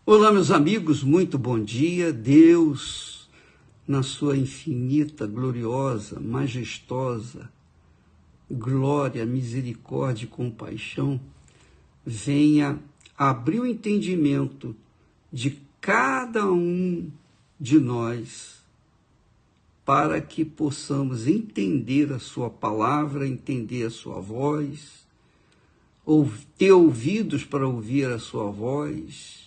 Olá, meus amigos, muito bom dia. Deus, na sua infinita, gloriosa, majestosa glória, misericórdia e compaixão, venha abrir o entendimento de cada um de nós para que possamos entender a sua palavra, entender a sua voz, ou ter ouvidos para ouvir a sua voz,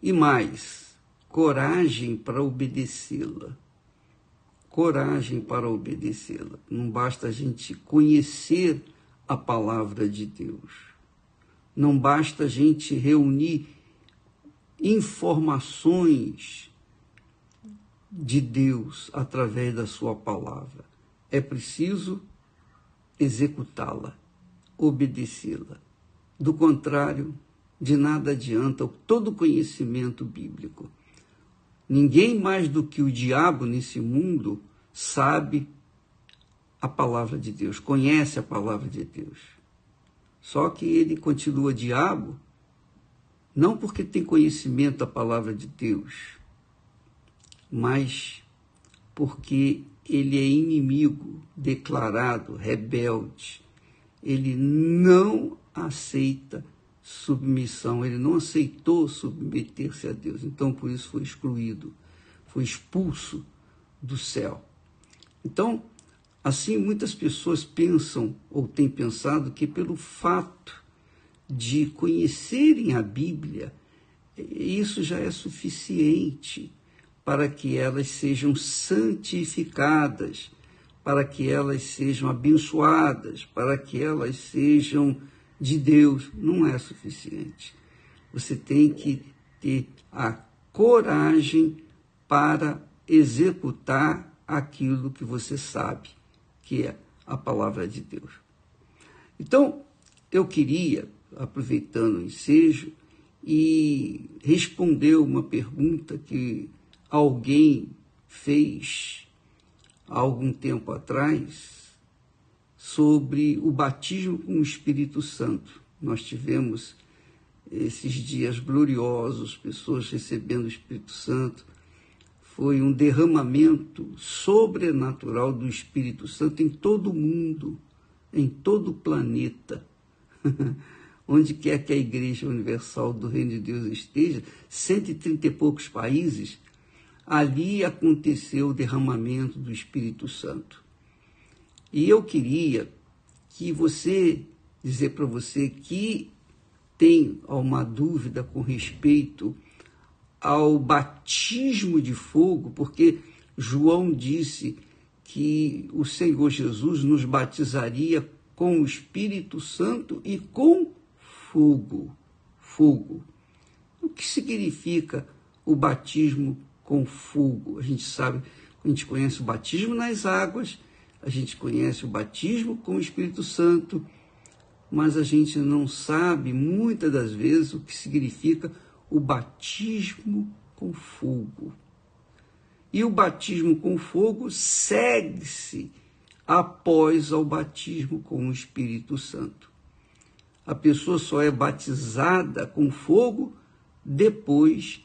e mais, coragem para obedecê-la. Coragem para obedecê-la. Não basta a gente conhecer a palavra de Deus. Não basta a gente reunir informações de Deus através da sua palavra. É preciso executá-la, obedecê-la. Do contrário, de nada adianta todo conhecimento bíblico. Ninguém mais do que o diabo nesse mundo sabe a palavra de Deus, conhece a palavra de Deus. Só que ele continua diabo, não porque tem conhecimento da palavra de Deus, mas porque ele é inimigo declarado, rebelde. Ele não aceita submissão, ele não aceitou submeter-se a Deus, então por isso foi excluído, foi expulso do céu. Então, assim, muitas pessoas pensam ou têm pensado que pelo fato de conhecerem a Bíblia, isso já é suficiente para que elas sejam santificadas, para que elas sejam abençoadas, para que elas sejam de Deus. Não é suficiente. Você tem que ter a coragem para executar aquilo que você sabe, que é a palavra de Deus. Então, eu queria, aproveitando o ensejo, e responder uma pergunta que alguém fez há algum tempo atrás, sobre o batismo com o Espírito Santo. Nós tivemos esses dias gloriosos, pessoas recebendo o Espírito Santo. Foi um derramamento sobrenatural do Espírito Santo em todo o mundo, em todo o planeta. Onde quer que a Igreja Universal do Reino de Deus esteja, 130 e poucos países, ali aconteceu o derramamento do Espírito Santo. E eu queria dizer para você que tem uma dúvida com respeito ao batismo de fogo, porque João disse que o Senhor Jesus nos batizaria com o Espírito Santo e com fogo. Fogo. O que significa o batismo com fogo? A gente sabe, a gente conhece o batismo nas águas, a gente conhece o batismo com o Espírito Santo, mas a gente não sabe, muitas das vezes, o que significa o batismo com fogo. E o batismo com fogo segue-se após ao batismo com o Espírito Santo. A pessoa só é batizada com fogo depois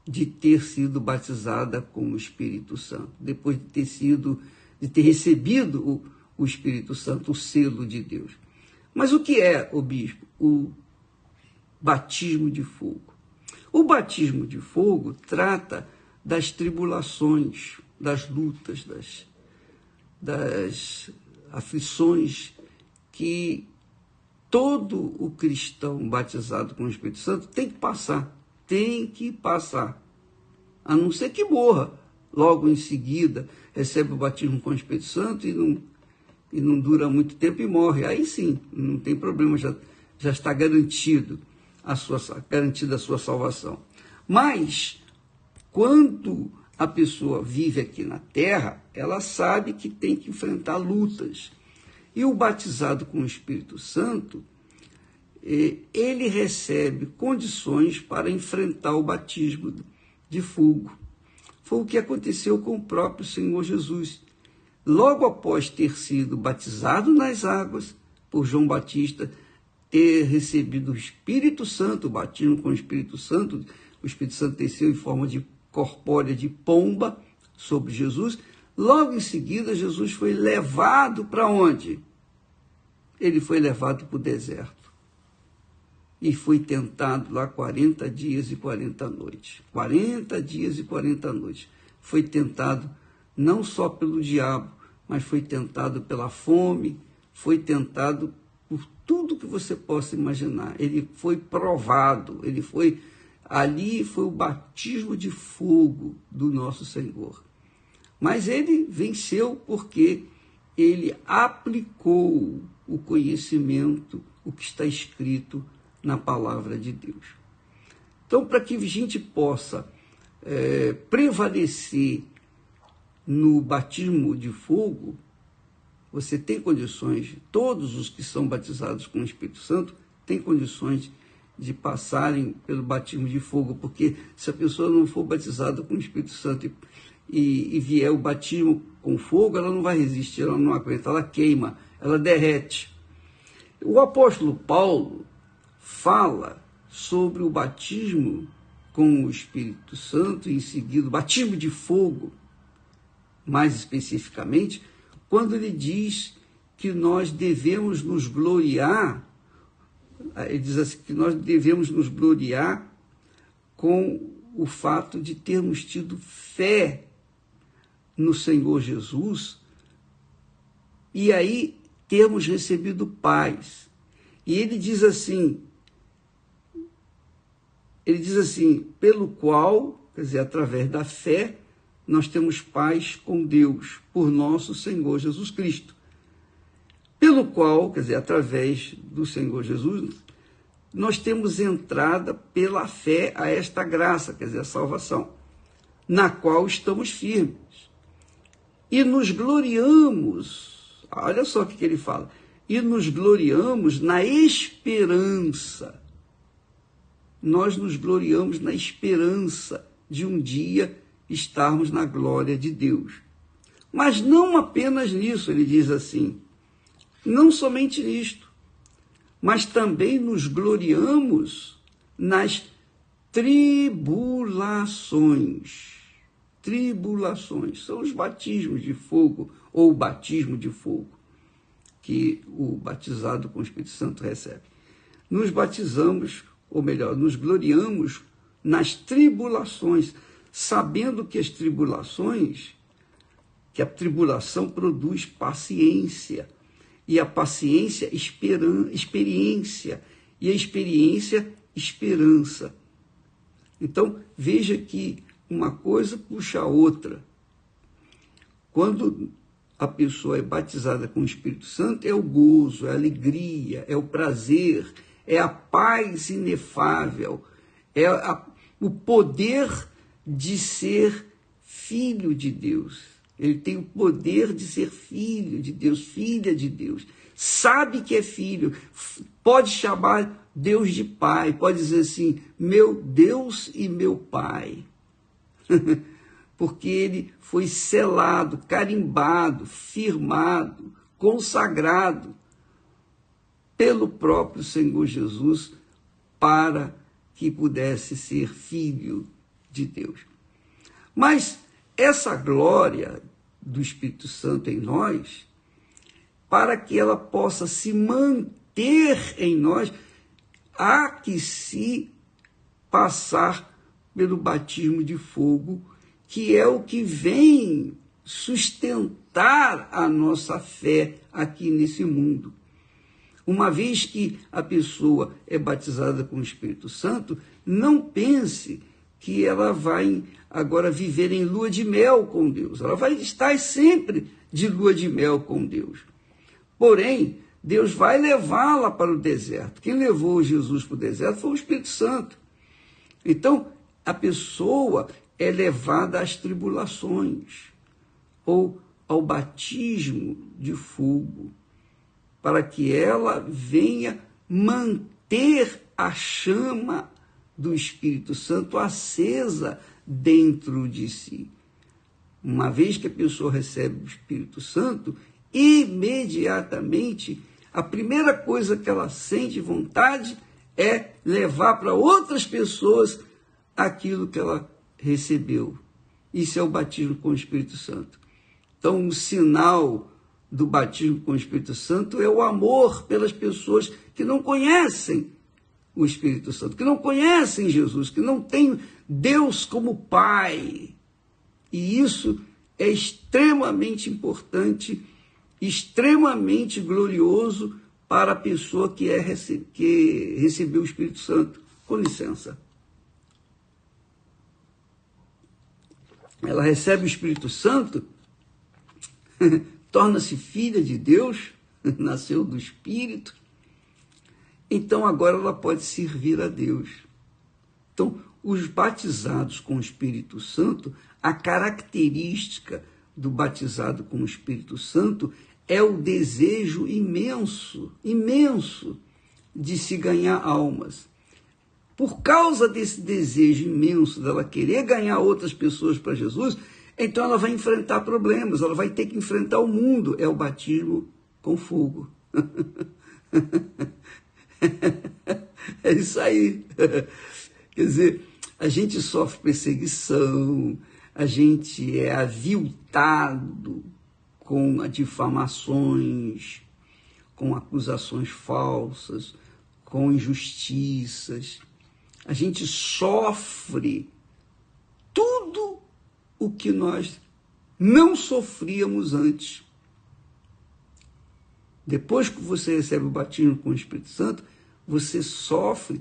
de ter sido batizada com o Espírito Santo, depois de ter recebido o Espírito Santo, o selo de Deus. Mas o que é, ô bispo, o batismo de fogo? O batismo de fogo trata das tribulações, das lutas, das aflições que todo o cristão batizado com o Espírito Santo tem que passar, a não ser que morra. Logo em seguida, recebe o batismo com o Espírito Santo e não dura muito tempo e morre. Aí sim, não tem problema, já está garantida a sua salvação. Mas, quando a pessoa vive aqui na Terra, ela sabe que tem que enfrentar lutas. E o batizado com o Espírito Santo, ele recebe condições para enfrentar o batismo de fogo. Foi o que aconteceu com o próprio Senhor Jesus. Logo após ter sido batizado nas águas por João Batista, ter recebido o Espírito Santo, o batismo com o Espírito Santo desceu em forma de corpórea de pomba sobre Jesus. Logo em seguida, Jesus foi levado para onde? Ele foi levado para o deserto. E foi tentado lá 40 dias e 40 noites. 40 dias e 40 noites. Foi tentado não só pelo diabo, mas foi tentado pela fome, foi tentado por tudo que você possa imaginar. Ele foi provado, ali foi o batismo de fogo do nosso Senhor. Mas ele venceu porque ele aplicou o conhecimento, o que está escrito na palavra de Deus. Então, para que a gente possa prevalecer no batismo de fogo, você tem condições, todos os que são batizados com o Espírito Santo têm condições de passarem pelo batismo de fogo, porque se a pessoa não for batizada com o Espírito Santo e vier o batismo com fogo, ela não vai resistir, ela não aguenta, ela queima, ela derrete. O apóstolo Paulo fala sobre o batismo com o Espírito Santo e em seguida o batismo de fogo, mais especificamente, quando ele diz que nós devemos nos gloriar, ele diz assim, que nós devemos nos gloriar com o fato de termos tido fé no Senhor Jesus e aí termos recebido paz. E ele diz assim, pelo qual, quer dizer, através da fé, nós temos paz com Deus, por nosso Senhor Jesus Cristo. Pelo qual, quer dizer, através do Senhor Jesus, nós temos entrada pela fé a esta graça, quer dizer, a salvação, na qual estamos firmes. E nos gloriamos, olha só o que ele fala, e nos gloriamos na esperança. Nós nos gloriamos na esperança de um dia estarmos na glória de Deus. Mas não apenas nisso, ele diz assim, não somente nisto, mas também nos gloriamos nas tribulações. Tribulações são os batismos de fogo, ou o batismo de fogo, que o batizado com o Espírito Santo recebe. Nos batizamos, ou melhor, nos gloriamos nas tribulações, sabendo que a tribulação produz paciência, e a paciência, experiência, e a experiência, esperança. Então, veja que uma coisa puxa a outra. Quando a pessoa é batizada com o Espírito Santo, é o gozo, é a alegria, é o prazer, é a paz inefável, é o poder de ser filho de Deus. Ele tem o poder de ser filho de Deus, filha de Deus. Sabe que é filho, pode chamar Deus de pai, pode dizer assim, meu Deus e meu pai. Porque ele foi selado, carimbado, firmado, consagrado pelo próprio Senhor Jesus para que pudesse ser filho de Deus. Mas essa glória do Espírito Santo em nós, para que ela possa se manter em nós, há que se passar pelo batismo de fogo, que é o que vem sustentar a nossa fé aqui nesse mundo. Uma vez que a pessoa é batizada com o Espírito Santo, não pense que ela vai agora viver em lua de mel com Deus. Ela vai estar sempre de lua de mel com Deus. Porém, Deus vai levá-la para o deserto. Quem levou Jesus para o deserto foi o Espírito Santo. Então, a pessoa é levada às tribulações, ou ao batismo de fogo, para que ela venha manter a chama do Espírito Santo acesa dentro de si. Uma vez que a pessoa recebe o Espírito Santo, imediatamente a primeira coisa que ela sente vontade é levar para outras pessoas aquilo que ela recebeu. Isso é o batismo com o Espírito Santo. Então, o sinal do batismo com o Espírito Santo é o amor pelas pessoas que não conhecem o Espírito Santo, que não conhecem Jesus, que não têm Deus como Pai. E isso é extremamente importante, extremamente glorioso para a pessoa que recebeu o Espírito Santo. Com licença. Ela recebe o Espírito Santo, torna-se filha de Deus, nasceu do Espírito, então agora ela pode servir a Deus. Então, os batizados com o Espírito Santo, a característica do batizado com o Espírito Santo é o desejo imenso, imenso de se ganhar almas. Por causa desse desejo imenso dela querer ganhar outras pessoas para Jesus, então ela vai enfrentar problemas, ela vai ter que enfrentar o mundo. É o batismo com fogo. É isso aí. Quer dizer, a gente sofre perseguição, a gente é aviltado com difamações, com acusações falsas, com injustiças. A gente sofre tudo o que nós não sofríamos antes. Depois que você recebe o batismo com o Espírito Santo, você sofre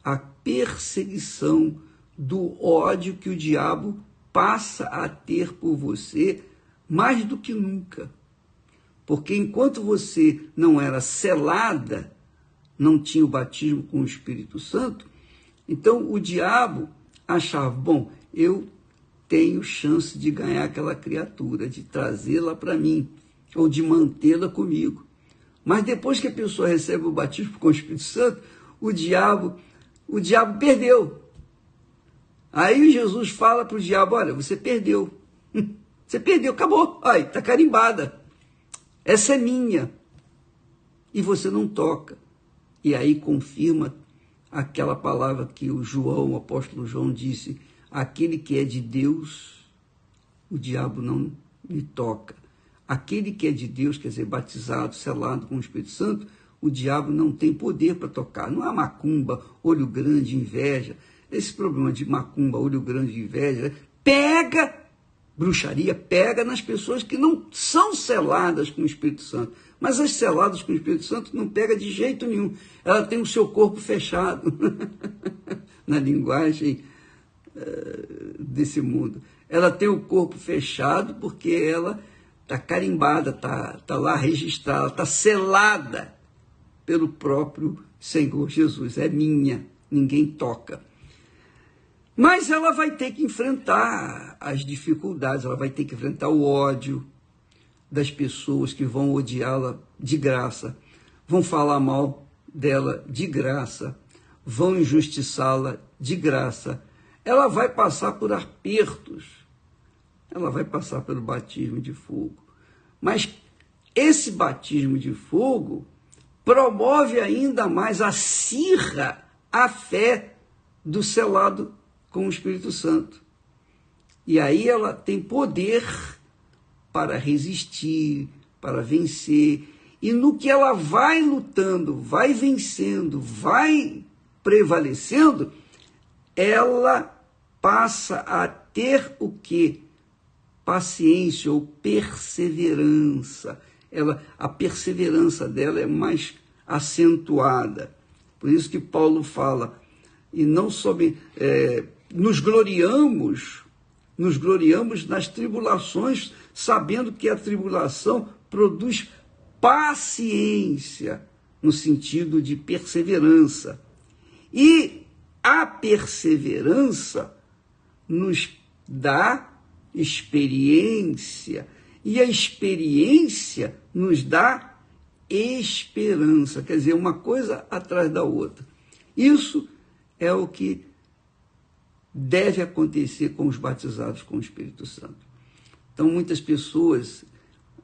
a perseguição do ódio que o diabo passa a ter por você mais do que nunca. Porque enquanto você não era selada, não tinha o batismo com o Espírito Santo, então o diabo achava, bom, eu tenho chance de ganhar aquela criatura, de trazê-la para mim, ou de mantê-la comigo. Mas depois que a pessoa recebe o batismo com o Espírito Santo, o diabo perdeu. Aí Jesus fala para o diabo, olha, você perdeu. Você perdeu, acabou. Aí, está carimbada. Essa é minha. E você não toca. E aí confirma aquela palavra que o apóstolo João disse, aquele que é de Deus, o diabo não lhe toca. Aquele que é de Deus, quer dizer, batizado, selado com o Espírito Santo, o diabo não tem poder para tocar. Não há macumba, olho grande, inveja. Esse problema de macumba, olho grande, inveja, bruxaria pega nas pessoas que não são seladas com o Espírito Santo. Mas as seladas com o Espírito Santo não pega de jeito nenhum. Ela tem o seu corpo fechado, na linguagem desse mundo. Ela tem o corpo fechado porque ela está carimbada, está lá registrada, está selada pelo próprio Senhor Jesus. É minha, ninguém toca. Mas ela vai ter que enfrentar as dificuldades, ela vai ter que enfrentar o ódio das pessoas que vão odiá-la de graça, vão falar mal dela de graça, vão injustiçá-la de graça. Ela vai passar por apertos, ela vai passar pelo batismo de fogo. Mas esse batismo de fogo promove ainda mais, acirra a fé do selado com o Espírito Santo. E aí ela tem poder para resistir, para vencer. E no que ela vai lutando, vai vencendo, vai prevalecendo, ela passa a ter o quê? Paciência ou perseverança. A perseverança dela é mais acentuada. Por isso que Paulo fala, e não somente nos gloriamos nas tribulações, sabendo que a tribulação produz paciência, no sentido de perseverança. E a perseverança nos dá experiência, e a experiência nos dá esperança, quer dizer, uma coisa atrás da outra. Isso é o que deve acontecer com os batizados com o Espírito Santo. Então, muitas pessoas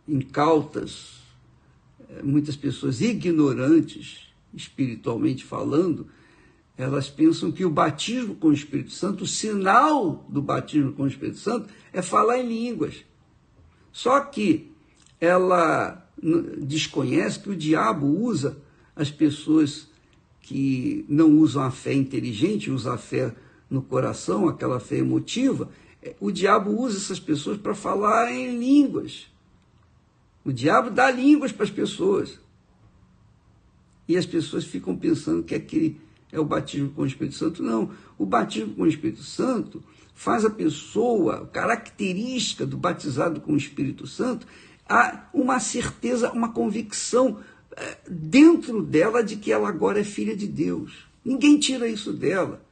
incautas muitas pessoas ignorantes, espiritualmente falando, elas pensam que o batismo com o Espírito Santo, o sinal do batismo com o Espírito Santo é falar em línguas. Só que ela desconhece que o diabo usa as pessoas que não usam a fé inteligente, usam a fé no coração, aquela fé emotiva. O diabo usa essas pessoas para falar em línguas. O diabo dá línguas para as pessoas. E as pessoas ficam pensando que aquele é o batismo com o Espírito Santo. Não, o batismo com o Espírito Santo faz a pessoa, característica do batizado com o Espírito Santo, há uma certeza, uma convicção dentro dela de que ela agora é filha de Deus. Ninguém tira isso dela.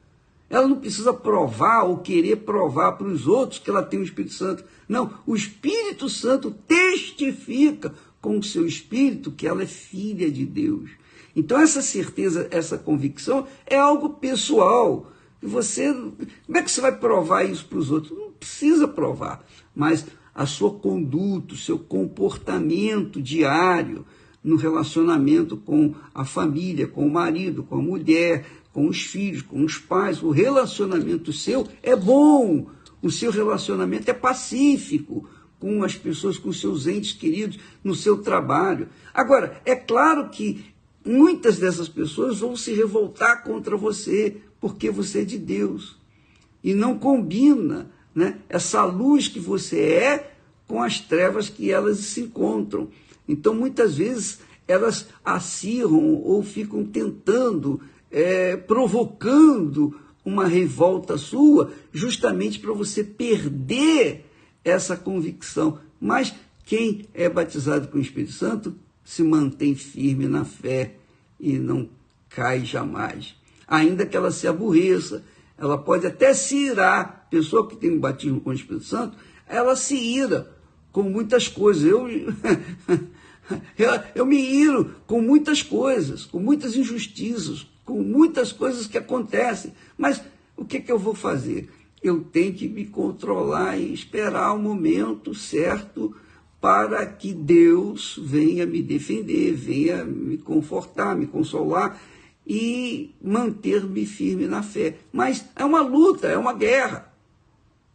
Ela não precisa provar ou querer provar para os outros que ela tem o Espírito Santo. Não, o Espírito Santo testifica com o seu espírito que ela é filha de Deus. Então essa certeza, essa convicção é algo pessoal. Você, como é que você vai provar isso para os outros? Não precisa provar, mas a sua conduta, o seu comportamento diário no relacionamento com a família, com o marido, com a mulher, com os filhos, com os pais, o relacionamento seu é bom, o seu relacionamento é pacífico com as pessoas, com seus entes queridos, no seu trabalho. Agora, é claro que muitas dessas pessoas vão se revoltar contra você, porque você é de Deus. E não combina, né, essa luz que você é com as trevas que elas se encontram. Então, muitas vezes, elas acirram ou ficam tentando, provocando uma revolta sua, justamente para você perder essa convicção. Mas quem é batizado com o Espírito Santo se mantém firme na fé e não cai jamais. Ainda que ela se aborreça, ela pode até se irar. A pessoa que tem um batismo com o Espírito Santo, ela se ira com muitas coisas. Eu me iro com muitas coisas, com muitas injustiças, com muitas coisas que acontecem. Mas o que eu vou fazer? Eu tenho que me controlar e esperar o momento certo para que Deus venha me defender, venha me confortar, me consolar e manter-me firme na fé. Mas é uma luta, é uma guerra.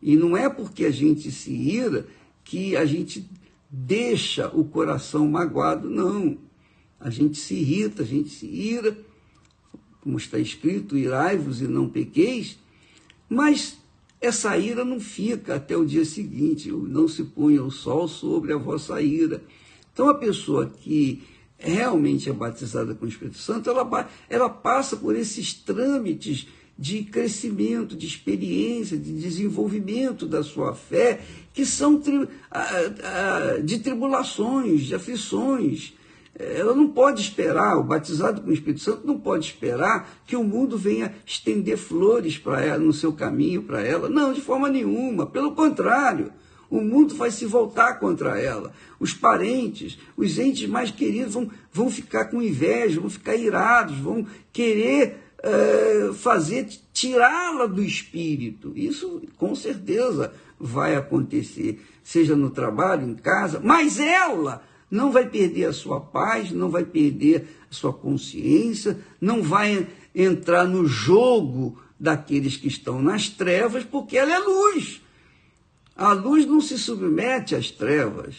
E não é porque a gente se ira que a gente deixa o coração magoado, não. A gente se irrita, a gente se ira, como está escrito, irai-vos e não pequeis, mas essa ira não fica até o dia seguinte, não se ponha o sol sobre a vossa ira. Então a pessoa que realmente é batizada com o Espírito Santo, ela passa por esses trâmites de crescimento, de experiência, de desenvolvimento da sua fé, que são de tribulações, de aflições. Ela não pode esperar, o batizado com o Espírito Santo não pode esperar que o mundo venha estender flores para ela, no seu caminho para ela. Não, de forma nenhuma, pelo contrário. O mundo vai se voltar contra ela. Os parentes, os entes mais queridos vão ficar com inveja, vão ficar irados, vão querer tirá-la do espírito. Isso com certeza vai acontecer, seja no trabalho, em casa, mas ela não vai perder a sua paz, não vai perder a sua consciência, não vai entrar no jogo daqueles que estão nas trevas, porque ela é luz. A luz não se submete às trevas.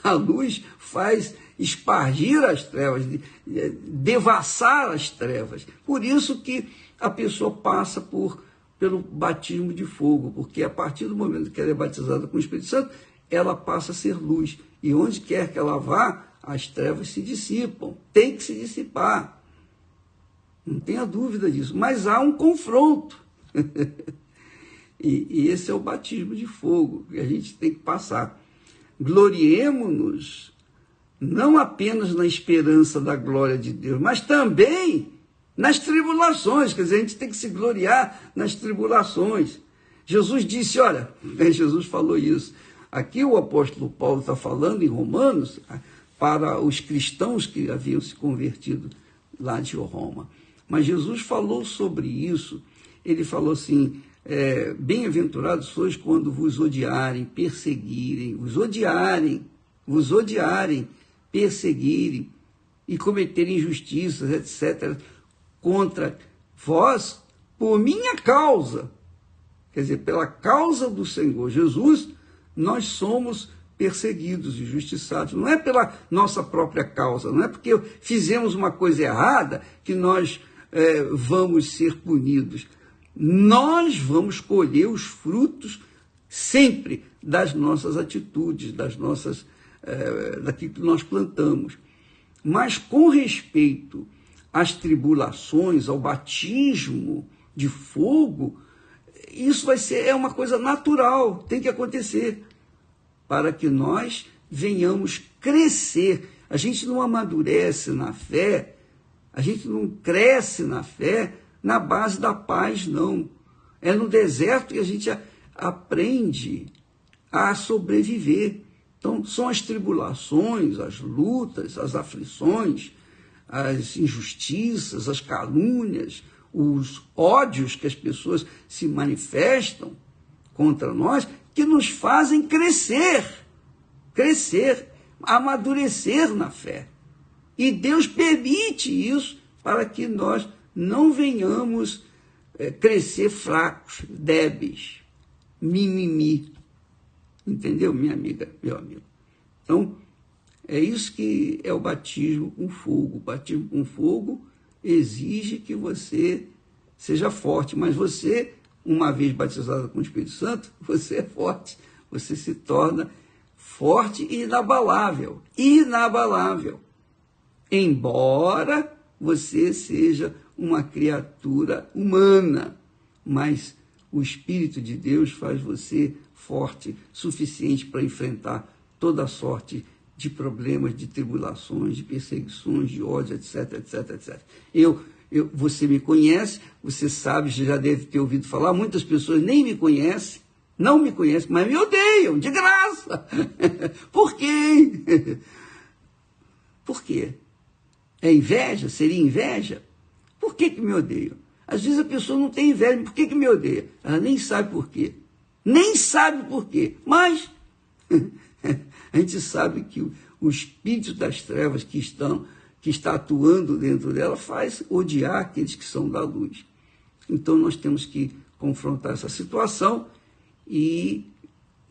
A luz faz espargir as trevas, devassar as trevas. Por isso que a pessoa passa pelo batismo de fogo, porque a partir do momento que ela é batizada com o Espírito Santo, ela passa a ser luz. E onde quer que ela vá, as trevas se dissipam. Tem que se dissipar. Não tenha dúvida disso. Mas há um confronto. E esse é o batismo de fogo que a gente tem que passar. Gloriemo-nos não apenas na esperança da glória de Deus, mas também nas tribulações. Quer dizer, a gente tem que se gloriar nas tribulações. Jesus disse, olha, Jesus falou isso. Aqui o apóstolo Paulo está falando em Romanos para os cristãos que haviam se convertido lá de Roma. Mas Jesus falou sobre isso. Ele falou assim, bem-aventurados sois quando vos odiarem, perseguirem, vos odiarem, perseguirem e cometerem injustiças, etc., contra vós, por minha causa. Quer dizer, pela causa do Senhor Jesus, nós somos perseguidos, injustiçados. Não é pela nossa própria causa, não é porque fizemos uma coisa errada que nós vamos ser punidos. Nós vamos colher os frutos sempre das nossas atitudes, daquilo que nós plantamos. Mas com respeito às tribulações, ao batismo de fogo, isso é uma coisa natural, tem que acontecer, para que nós venhamos crescer. A gente não amadurece na fé, a gente não cresce na fé na base da paz, não. É no deserto que a gente aprende a sobreviver. Então, são as tribulações, as lutas, as aflições, as injustiças, as calúnias, os ódios que as pessoas se manifestam contra nós, que nos fazem crescer, amadurecer na fé. E Deus permite isso para que nós não venhamos crescer fracos, débeis, mimimi. Entendeu, minha amiga, meu amigo? Então, é isso que é o batismo com fogo. O batismo com fogo exige que você seja forte, mas você, uma vez batizado com o Espírito Santo, você é forte, você se torna forte e inabalável, embora você seja uma criatura humana, mas o Espírito de Deus faz você forte, suficiente para enfrentar toda sorte de problemas, de tribulações, de perseguições, de ódio, etc, etc, etc. Você me conhece, você sabe, você já deve ter ouvido falar, muitas pessoas nem me conhecem, não me conhecem, mas me odeiam, de graça. Por quê? Por quê? É inveja? Seria inveja? Por que me odeiam? Às vezes a pessoa não tem inveja, por que me odeia? Ela nem sabe por quê. Nem sabe por quê, mas a gente sabe que o espírito das trevas que está atuando dentro dela faz odiar aqueles que são da luz. Então nós temos que confrontar essa situação e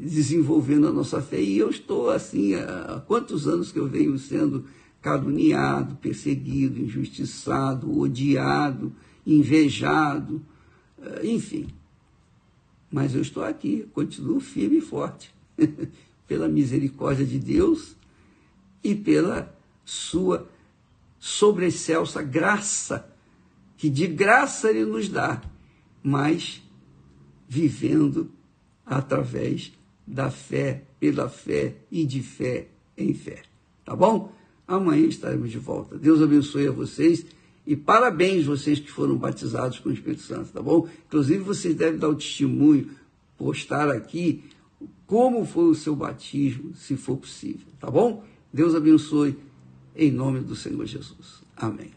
desenvolvendo a nossa fé. E eu estou assim, há quantos anos que eu venho sendo caluniado, perseguido, injustiçado, odiado, invejado, enfim. Mas eu estou aqui, continuo firme e forte, pela misericórdia de Deus e pela sua sobreexcelsa graça, que de graça Ele nos dá, mas vivendo através da fé, pela fé e de fé em fé. Tá bom? Amanhã estaremos de volta. Deus abençoe a vocês e parabéns vocês que foram batizados com o Espírito Santo, tá bom? Inclusive vocês devem dar o testemunho, postar aqui como foi o seu batismo, se for possível, tá bom? Deus abençoe em nome do Senhor Jesus. Amém.